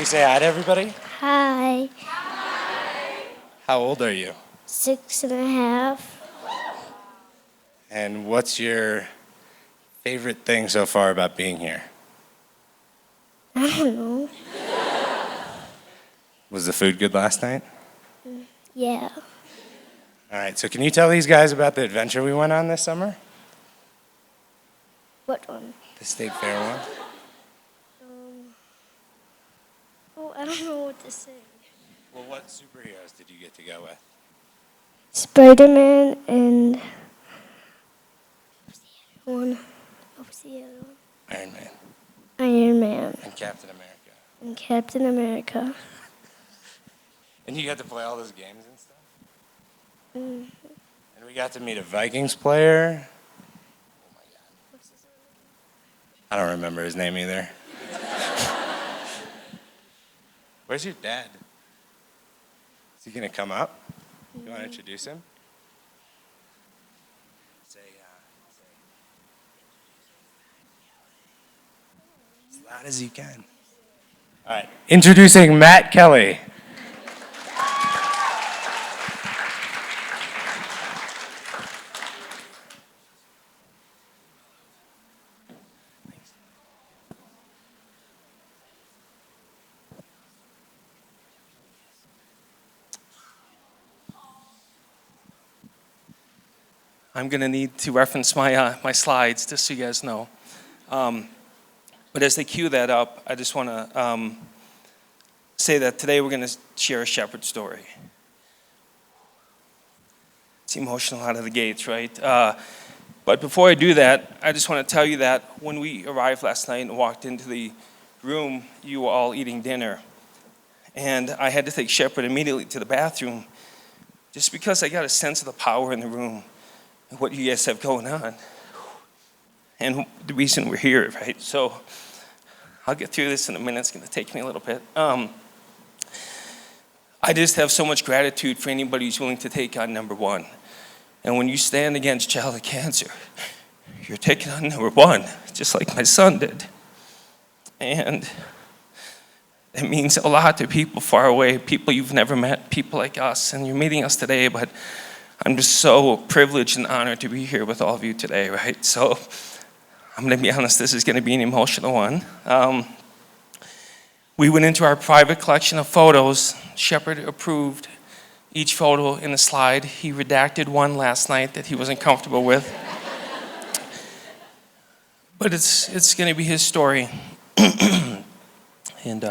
say hi to everybody? Hi. How old are you? 6.5. And what's your favorite thing so far about being here? I don't know. Was the food good last night? Yeah. All right, so can you tell these guys about the adventure we went on this summer? What one? The state fair one? I don't know what to say. Well, what superheroes did you get to go with? Spider-Man and what was the other one? Iron Man Iron Man and Captain America. and Captain America. And you got to play all those games and stuff? Mm. And we got to meet a Vikings player. Oh my God. I don't remember his name either. Where's your dad? Is he gonna come up? You want to introduce him? Say, as loud as you can. All right, introducing Matt Kelly. I'm going to need to reference my slides just so you guys know. But as they cue that up, I just want to say that today we're going to share a Shepard story. It's emotional out of the gates, right? But before I do that, I just want to tell you that when we arrived last night and walked into the room, you were all eating dinner. And I had to take Shepard immediately to the bathroom just because I got a sense of the power in the room. What you guys have going on and the reason we're here, right? So I'll get through this in a minute. It's going to take me a little bit. I just have so much gratitude for anybody who's willing to take on number one. And when you stand against childhood cancer, you're taking on number one, just like my son did. And it means a lot to people far away, people you've never met, people like us. And you're meeting us today, but I'm just so privileged and honored to be here with all of you today, right? So I'm going to be honest, this is going to be an emotional one. We went into our private collection of photos. Shepard approved each photo in a slide. He redacted one last night that he wasn't comfortable with. But it's going to be his story. And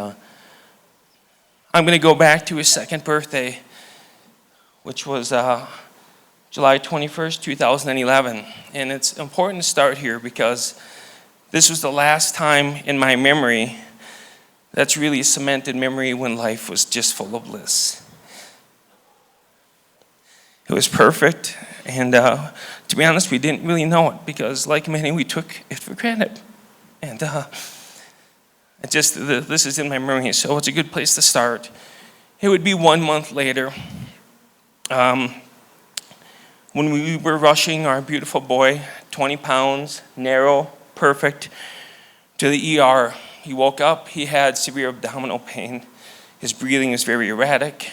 I'm going to go back to his second birthday, which was July 21st, 2011. And it's important to start here because this was the last time in my memory that's really a cemented memory when life was just full of bliss. It was perfect, and to be honest, we didn't really know it because, like many, we took it for granted. And this is in my memory, so it's a good place to start. It would be 1 month later. When we were rushing our beautiful boy, 20 pounds, narrow, perfect, to the ER. He woke up, he had severe abdominal pain. His breathing was very erratic,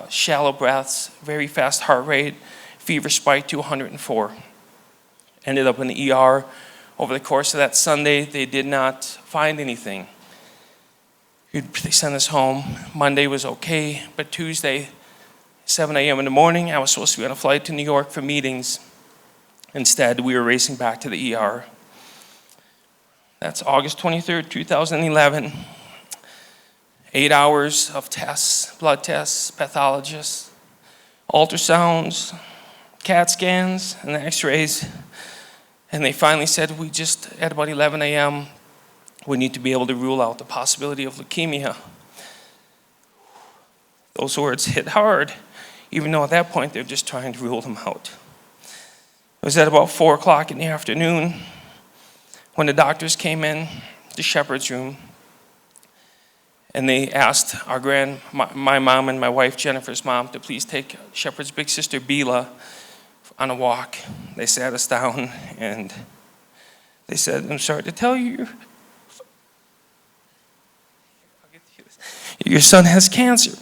shallow breaths, very fast heart rate, fever spiked to 104. Ended up in the ER. Over the course of that Sunday, they did not find anything. They sent us home. Monday was okay, but Tuesday, 7 a.m. in the morning, I was supposed to be on a flight to New York for meetings. Instead, we were racing back to the ER. That's August 23rd, 2011. 8 hours of tests, blood tests, pathologists, ultrasounds, CAT scans, and the x-rays. And they finally said, at about 11 a.m., we need to be able to rule out the possibility of leukemia. Those words hit hard, even though at that point they're just trying to rule them out. It was at about 4 o'clock in the afternoon when the doctors came in to Shepard's room, and they asked my mom and my wife Jennifer's mom to please take Shepard's big sister Bila on a walk. They sat us down and they said, "I'm sorry to tell you, your son has cancer.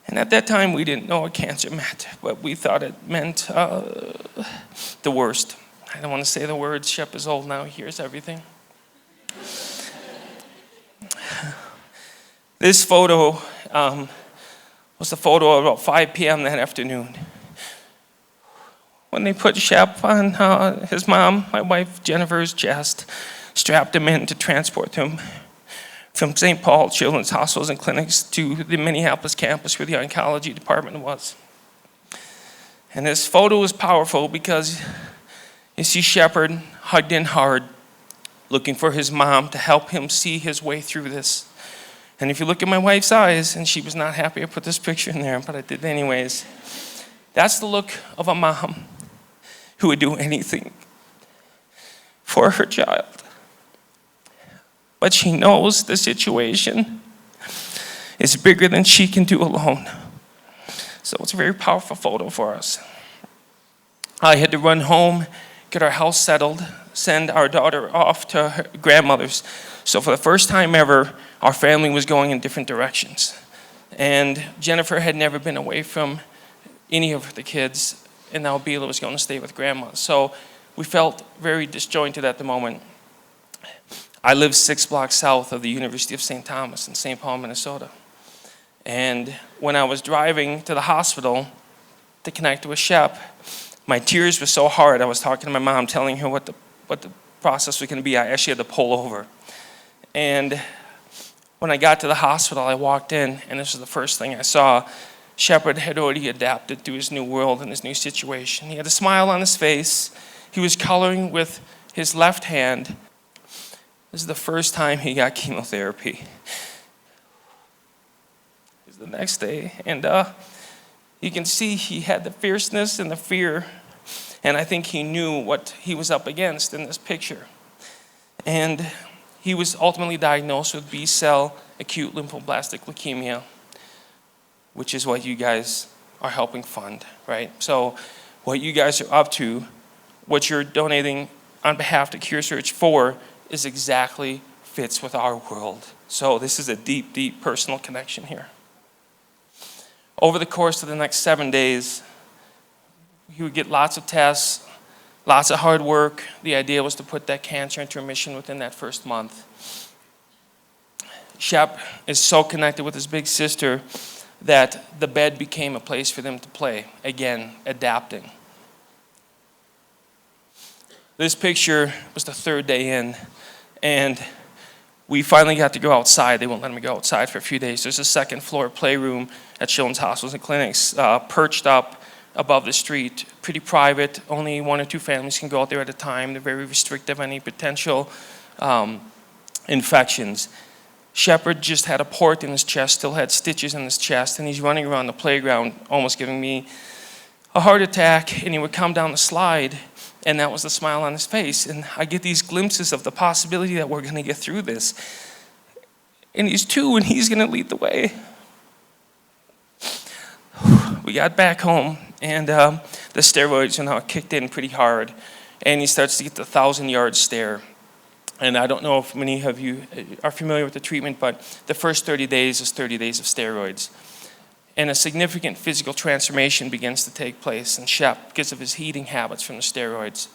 And at that time, we didn't know what cancer meant, but we thought it meant the worst. I don't want to say the words. Shep is old now. He hears everything. This photo was the photo of about 5 p.m. that afternoon. When they put Shep on his mom, my wife Jennifer's chest, strapped him in to transport him from St. Paul Children's Hospitals and Clinics to the Minneapolis campus where the oncology department was. And this photo is powerful because you see Shepard hugged in hard, looking for his mom to help him see his way through this. And if you look at my wife's eyes, and she was not happy I put this picture in there, but I did anyways, that's the look of a mom who would do anything for her child. But she knows the situation is bigger than she can do alone. So it's a very powerful photo for us. I had to run home, get our house settled, send our daughter off to her grandmother's. So for the first time ever, our family was going in different directions. And Jennifer had never been away from any of the kids, and now Bila was going to stay with grandma. So we felt very disjointed at the moment. I live 6 blocks south of the University of St. Thomas in St. Paul, Minnesota. And when I was driving to the hospital to connect with Shep, my tears were so hard. I was talking to my mom, telling her what the process was going to be. I actually had to pull over. And when I got to the hospital, I walked in, and this was the first thing I saw. Shepard had already adapted to his new world and his new situation. He had a smile on his face. He was coloring with his left hand. This is the first time he got chemotherapy. It was the next day, and you can see he had the fierceness and the fear, and I think he knew what he was up against in this picture. And he was ultimately diagnosed with B-cell acute lymphoblastic leukemia, which is what you guys are helping fund, right? So what you guys are up to, what you're donating on behalf of CureSearch for, is exactly fits with our world. So this is a deep, deep personal connection here. Over the course of the next 7 days, he would get lots of tests, lots of hard work. The idea was to put that cancer into remission within that first month. Shep is so connected with his big sister that the bed became a place for them to play, again, adapting. This picture was the 3rd day in, and we finally got to go outside. They won't let me go outside for a few days. There's a 2nd floor playroom at Children's Hospitals and Clinics, perched up above the street, pretty private. Only 1 or 2 families can go out there at a time. They're very restrictive on any potential infections. Shepard just had a port in his chest, still had stitches in his chest, and he's running around the playground almost giving me a heart attack, and he would come down the slide, and that was the smile on his face. And I get these glimpses of the possibility that we're going to get through this. And he's 2, and he's going to lead the way. We got back home, and the steroids now kicked in pretty hard, and he starts to get the 1,000-yard stare. And I don't know if many of you are familiar with the treatment, but the first 30 days is 30 days of steroids. And a significant physical transformation begins to take place in Shep because of his eating habits from the steroids.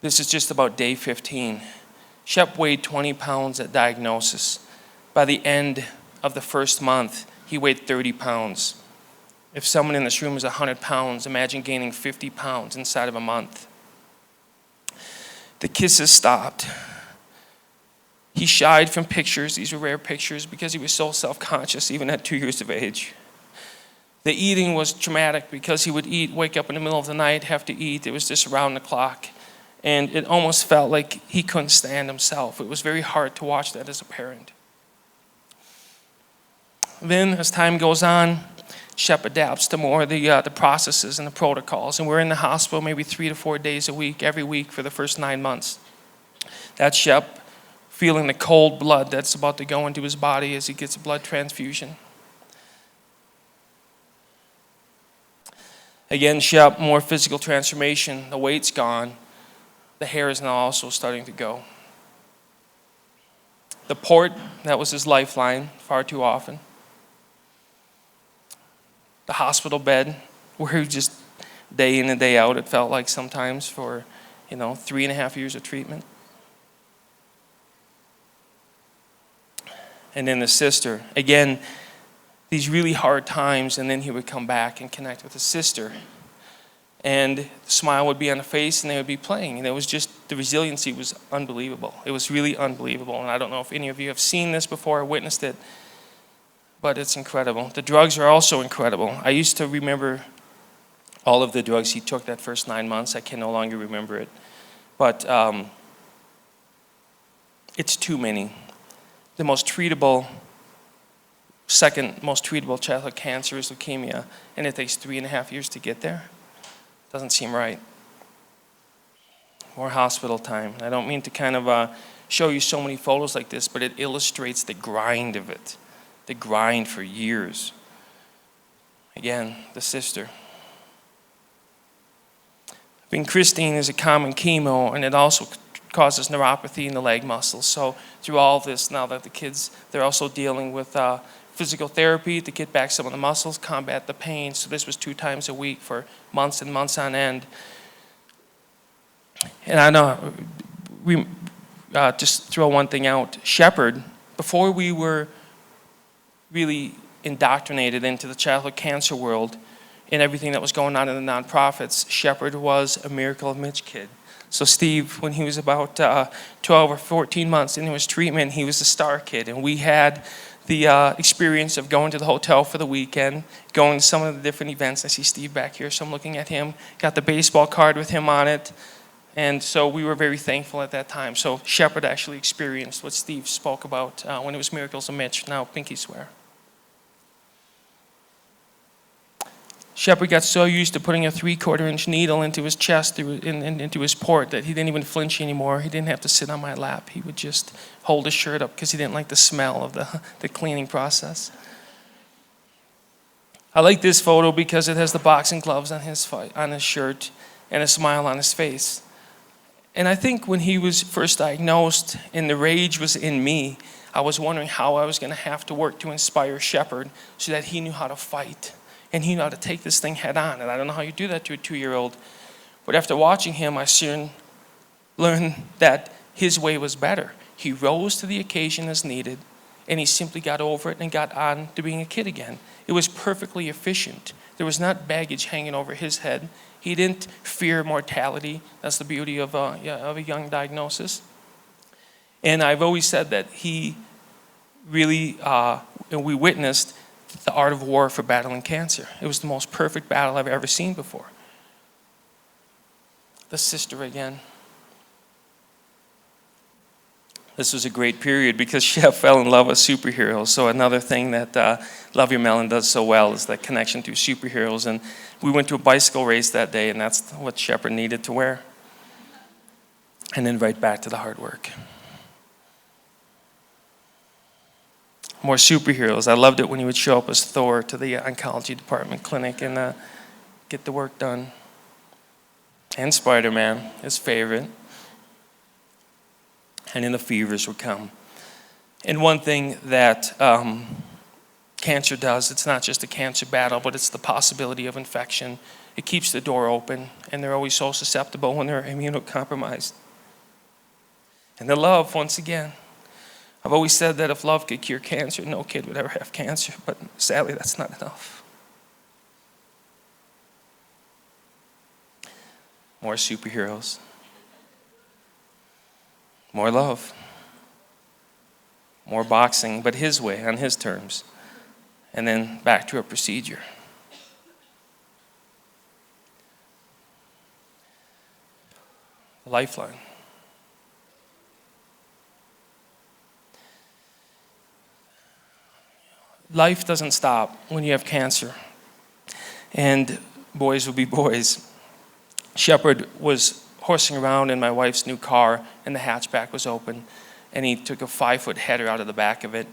This is just about day 15. Shep weighed 20 pounds at diagnosis. By the end of the first month, he weighed 30 pounds. If someone in this room is 100 pounds, imagine gaining 50 pounds inside of a month. The kisses stopped. He shied from pictures. These were rare pictures because he was so self-conscious even at 2 years of age. The eating was traumatic because he would eat, wake up in the middle of the night, have to eat. It was just around the clock. And it almost felt like he couldn't stand himself. It was very hard to watch that as a parent. Then, as time goes on, Shep adapts to more of the processes and the protocols. And we're in the hospital maybe 3 to 4 days a week, every week for the first 9 months. That's Shep feeling the cold blood that's about to go into his body as he gets a blood transfusion. Again, Shep, more physical transformation. The weight's gone. The hair is now also starting to go. The port, that was his lifeline far too often. The hospital bed, where he just day in and day out, it felt like sometimes for, 3.5 years of treatment. And then the sister. Again, these really hard times, and then he would come back and connect with his sister. And the smile would be on the face, and they would be playing. And it was just, the resiliency was unbelievable. It was really unbelievable. And I don't know if any of you have seen this before or witnessed it, but it's incredible. The drugs are also incredible. I used to remember all of the drugs he took that first 9 months. I can no longer remember it. But it's too many. The most treatable, second most treatable childhood cancer is leukemia, and it takes 3.5 years to get there. Doesn't seem right. More hospital time. I don't mean to kind of show you so many photos like this, but it illustrates the grind of it. The grind for years. Again, the sister. Vincristine is a common chemo, and it also causes neuropathy in the leg muscles. So through all of this, now that the kids, they're also dealing with physical therapy to get back some of the muscles, combat the pain. So this was 2 times a week for months and months on end. And I know, just throw one thing out. Shepard, before we were really indoctrinated into the childhood cancer world and everything that was going on in the nonprofits, Shepard was a Miracle of Mitch kid. So Steve, when he was about 12 or 14 months into his treatment, he was a star kid. And we had the experience of going to the hotel for the weekend, going to some of the different events. I see Steve back here, so I'm looking at him. Got the baseball card with him on it. And so we were very thankful at that time. So Shepard actually experienced what Steve spoke about when it was Miracles of Mitch, now Pinky Swear. Shepard got so used to putting a 3/4-inch needle into his chest, into his port, that he didn't even flinch anymore. He didn't have to sit on my lap. He would just hold his shirt up because he didn't like the smell of the cleaning process. I like this photo because it has the boxing gloves on his shirt and a smile on his face. And I think when he was first diagnosed and the rage was in me, I was wondering how I was going to have to work to inspire Shepard so that he knew how to fight. And he knew how to take this thing head on. And I don't know how you do that to a 2-year-old. But after watching him, I soon learned that his way was better. He rose to the occasion as needed, and he simply got over it and got on to being a kid again. It was perfectly efficient. There was not baggage hanging over his head. He didn't fear mortality. That's the beauty of a young diagnosis. And I've always said that he really, and we witnessed the art of war for battling cancer. It was the most perfect battle I've ever seen before. The sister again. This was a great period because Chef fell in love with superheroes. So another thing that Love Your Melon does so well is that connection to superheroes. And we went to a bicycle race that day, and that's what Shepard needed to wear. And then right back to the hard work. More superheroes. I loved it when he would show up as Thor to the oncology department clinic and get the work done. And Spider-Man, his favorite. And then the fevers would come. And one thing that cancer does, it's not just a cancer battle, but it's the possibility of infection. It keeps the door open, and they're always so susceptible when they're immunocompromised. And the love, once again. I've always said that if love could cure cancer, no kid would ever have cancer, but sadly that's not enough. More superheroes. More love. More boxing, but his way, on his terms. And then back to a procedure. Lifeline. Life doesn't stop when you have cancer. And boys will be boys. Shepard was horsing around in my wife's new car, and the hatchback was open. And he took a 5-foot header out of the back of it,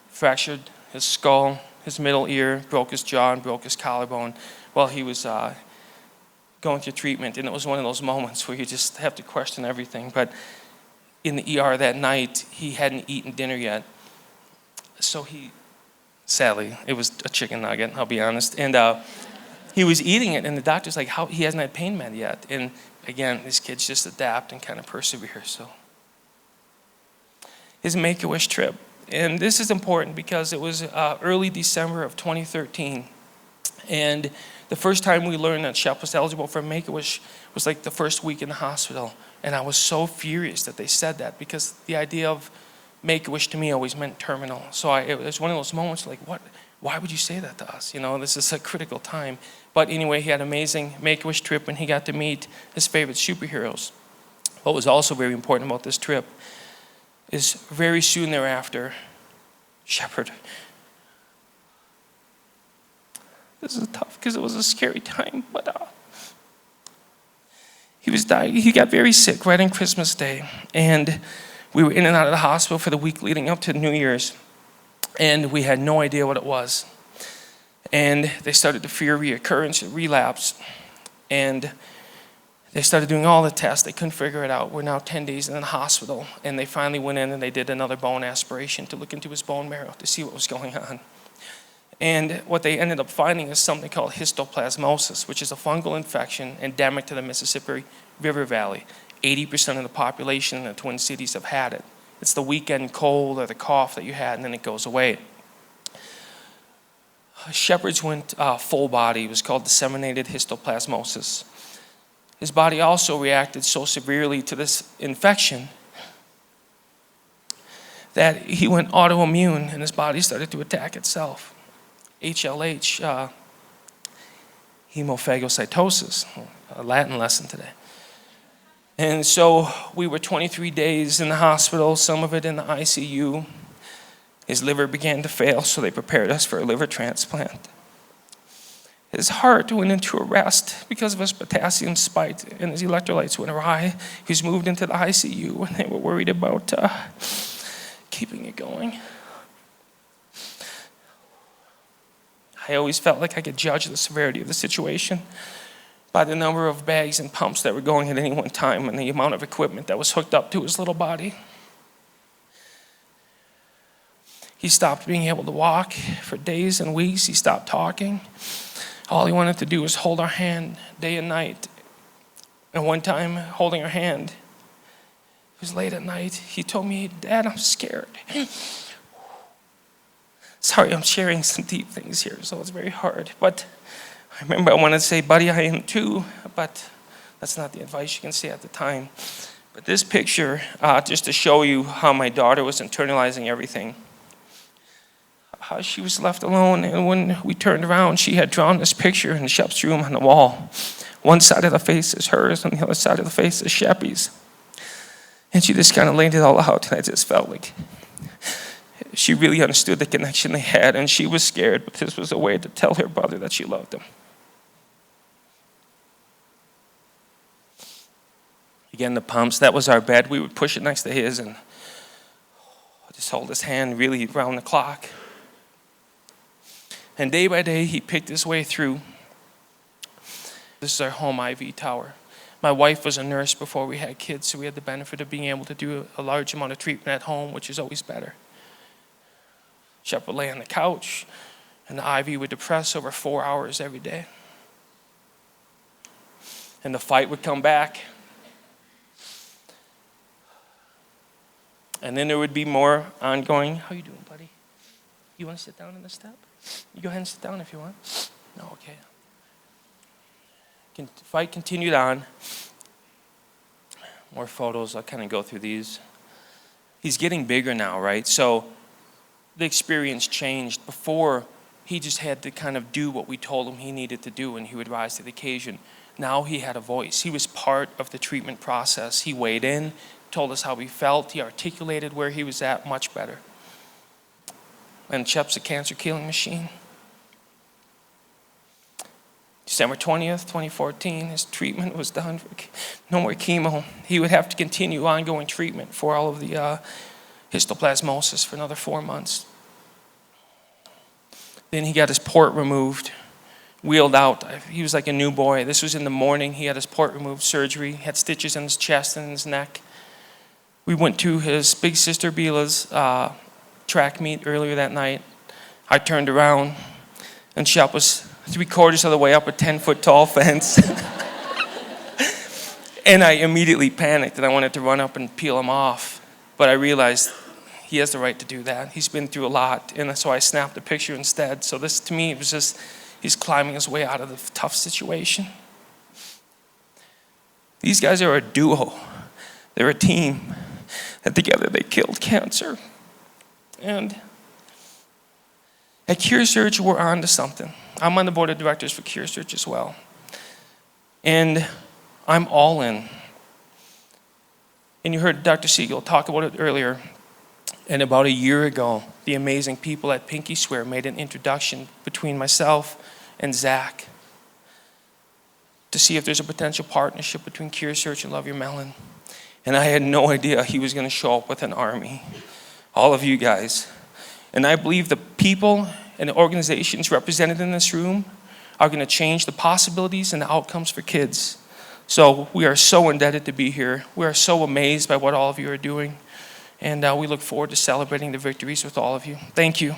fractured his skull, his middle ear, broke his jaw, and broke his collarbone while he was going through treatment. And it was one of those moments where you just have to question everything. But in the ER that night, he hadn't eaten dinner yet. So sadly, it was a chicken nugget, I'll be honest. And he was eating it, and the doctor's like, he hasn't had pain med yet. And again, these kids just adapt and kind of persevere. So his Make-A-Wish trip. And this is important because it was early December of 2013. And the first time we learned that Shep was eligible for Make-A-Wish was like the first week in the hospital. And I was so furious that they said that, because the idea of Make-A-Wish to me always meant terminal. So it was one of those moments like, what? Why would you say that to us? This is a critical time. But anyway, he had an amazing Make-A-Wish trip, and he got to meet his favorite superheroes. What was also very important about this trip is very soon thereafter, Shepard. This is tough because it was a scary time, but he got very sick right on Christmas Day, and we were in and out of the hospital for the week leading up to New Year's, and we had no idea what it was. And they started to fear reoccurrence, relapse, and they started doing all the tests. They couldn't figure it out. We're now 10 days in the hospital, and they finally went in and they did another bone aspiration to look into his bone marrow to see what was going on. And what they ended up finding is something called histoplasmosis, which is a fungal infection endemic to the Mississippi River Valley. 80% of the population in the Twin Cities have had it. It's the weekend cold or the cough that you had, and then it goes away. Shepard's went full body. It was called disseminated histoplasmosis. His body also reacted so severely to this infection that he went autoimmune, and his body started to attack itself. HLH, hemophagocytosis, a Latin lesson today. And so we were 23 days in the hospital, some of it in the ICU. His liver began to fail, so they prepared us for a liver transplant. His heart went into arrest because of his potassium spike, and his electrolytes went awry. He was moved into the ICU, and they were worried about keeping it going. I always felt like I could judge the severity of the situation by the number of bags and pumps that were going at any one time and the amount of equipment that was hooked up to his little body. He stopped being able to walk for days and weeks. He stopped talking. All he wanted to do was hold our hand day and night. And one time, holding our hand, it was late at night, he told me, "Dad, I'm scared." Sorry, I'm sharing some deep things here, so it's very hard. But I remember I wanted to say, "Buddy, I am too," but that's not the advice you can say at the time. But this picture, just to show you how my daughter was internalizing everything. She was left alone, and when we turned around, she had drawn this picture in Shep's room on the wall. One side of the face is hers, and the other side of the face is Sheppy's. And she just kind of laid it all out, and I just felt like she really understood the connection they had, and she was scared, but this was a way to tell her brother that she loved him. Again, the pumps, that was our bed. We would push it next to his, and just hold his hand really around the clock. And day by day, he picked his way through. This is our home IV tower. My wife was a nurse before we had kids, so we had the benefit of being able to do a large amount of treatment at home, which is always better. Shep would lay on the couch, and the IV would depress over 4 hours every day. And the fight would come back. And then there would be more ongoing. How you doing, buddy? You want to sit down on the step? You go ahead and sit down if you want. No, okay. The fight continued on. More photos. I'll kind of go through these. He's getting bigger now, right? So the experience changed. Before, he just had to kind of do what we told him he needed to do, and he would rise to the occasion. Now he had a voice. He was part of the treatment process. He weighed in, told us how he felt. He articulated where he was at much better. And Shep's a cancer-killing machine. December 20th, 2014, his treatment was done. No more chemo. He would have to continue ongoing treatment for all of the histoplasmosis for another 4 months. Then he got his port removed, wheeled out. He was like a new boy. This was in the morning. He had his port removed, surgery. He had stitches in his chest and his neck. We went to his big sister Bila's track meet earlier that night. I turned around, and Shep was 3/4 of the way up a 10-foot tall fence. And I immediately panicked, and I wanted to run up and peel him off. But I realized he has the right to do that. He's been through a lot, and so I snapped a picture instead. So this, to me, it was just, he's climbing his way out of the tough situation. These guys are a duo. They're a team. And together they killed cancer. And at CureSearch, we're on to something. I'm on the board of directors for CureSearch as well. And I'm all in. And you heard Dr. Siegel talk about it earlier. And about a year ago, the amazing people at Pinky Swear made an introduction between myself and Zach to see if there's a potential partnership between CureSearch and Love Your Melon. And I had no idea he was going to show up with an army, all of you guys. And I believe the people and the organizations represented in this room are going to change the possibilities and the outcomes for kids. So we are so indebted to be here. We are so amazed by what all of you are doing. And we look forward to celebrating the victories with all of you. Thank you.